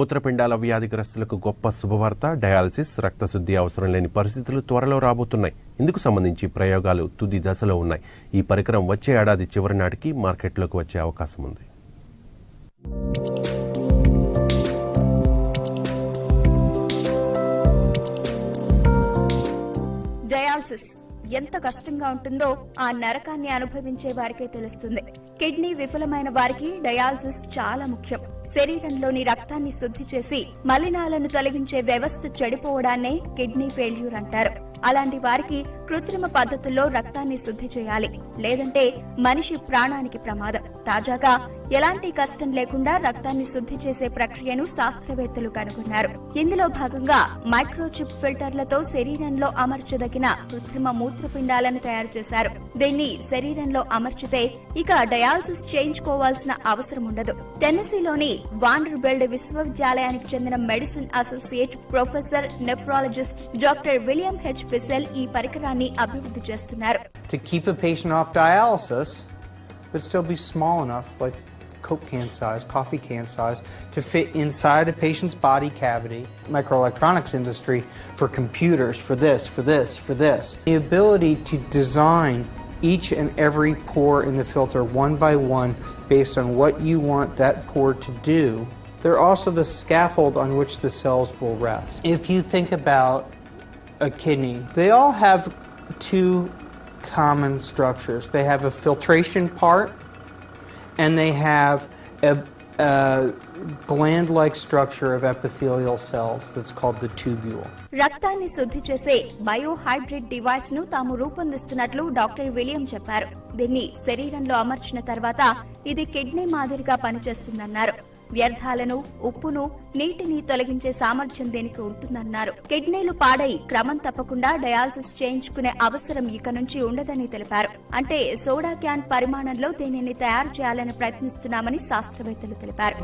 మూత్రపిండాల వ్యాధిగ్రస్తులకు గొప్ప శుభవార్త. డయాలసిస్, రక్తశుద్ధి అవసరం లేని పరిస్థితులు త్వరలో రాబోతున్నాయి. ఇందుకు సంబంధించి ప్రయోగాలు తుది దశలో ఉన్నాయి. ఈ పరికరం వచ్చే ఏడాది చివరి నాటికి మార్కెట్లోకి వచ్చే అవకాశం ఉంది. డయాలసిస్ ఎంత కష్టంగా ఉంటుందో ఆ నరకాన్ని అనుభవించే వారికే తెలుస్తుంది. కిడ్నీ విఫలమైన వారికి డయాలసిస్ చాలా ముఖ్యం. శరీరంలోని రక్తాన్ని శుద్ధి చేసి మలినాలను తొలగించే వ్యవస్థ చెడిపోవడాన్నే కిడ్నీ ఫెయిల్యూర్ అంటారు. అలాంటి వారికి కృత్రిమ పద్ధతుల్లో రక్తాన్ని శుద్ధి చేయాలి, లేదంటే మనిషి ప్రాణానికి ప్రమాదం. తాజాగా ఎలాంటి కష్టం లేకుండా రక్తాన్ని శుద్ధి చేసే ప్రక్రియను శాస్త్రవేత్తలు కనుగొన్నారు. ఇందులో భాగంగా మైక్రోచిప్ ఫిల్టర్లతో శరీరంలో అమర్చదగిన కృత్రిమ మూత్రపిండాలను తయారు చేశారు. దీన్ని శరీరంలో అమర్చితే ఇక డయాలసిస్ చేయించుకోవాల్సిన అవసరం ఉండదు. టెన్నెసీలోని వాండర్బిల్ట్ విశ్వవిద్యాలయానికి చెందిన medicine associate professor nephrologist doctor William H Fissell ఈ పరికరాన్ని అభివృద్ధి చేస్తున్నారు. To keep a patient off dialysis, but still be small enough, like Coke can size, coffee can size, to fit inside a patient's body cavity. Microelectronics industry for computers, for this. The ability to design each and every pore in the filter one by one based on what you want that pore to do. They're also the scaffold on which the cells will rest. If you think about a kidney, they all have two common structures. They have a filtration part and they have a gland-like structure of epithelial cells that's called the tubule. రక్తాన్ని శుద్ధి చేసే bio hybrid device ను తాము రూపొందిస్తున్నట్లు doctor William చెప్పారు. దీన్ని శరీరంలో అమర్చిన తర్వాత ఇది కిడ్నీ మాదిరిగా పనిచేస్తుందన్నారు. వ్యర్థాలను, ఉప్పును, నీటిని తొలగించే సామర్థ్యం దీనికి ఉంటుందన్నారు. కిడ్నీలు పాడై క్రమం తప్పకుండా డయాలసిస్ చేయించుకునే అవసరం ఇక నుంచి ఉండదని తెలిపారు. అంటే సోడా క్యాన్ పరిమాణంలో దీనిని తయారు చేయాలని ప్రయత్నిస్తున్నామని శాస్త్రవేత్తలు తెలిపారు.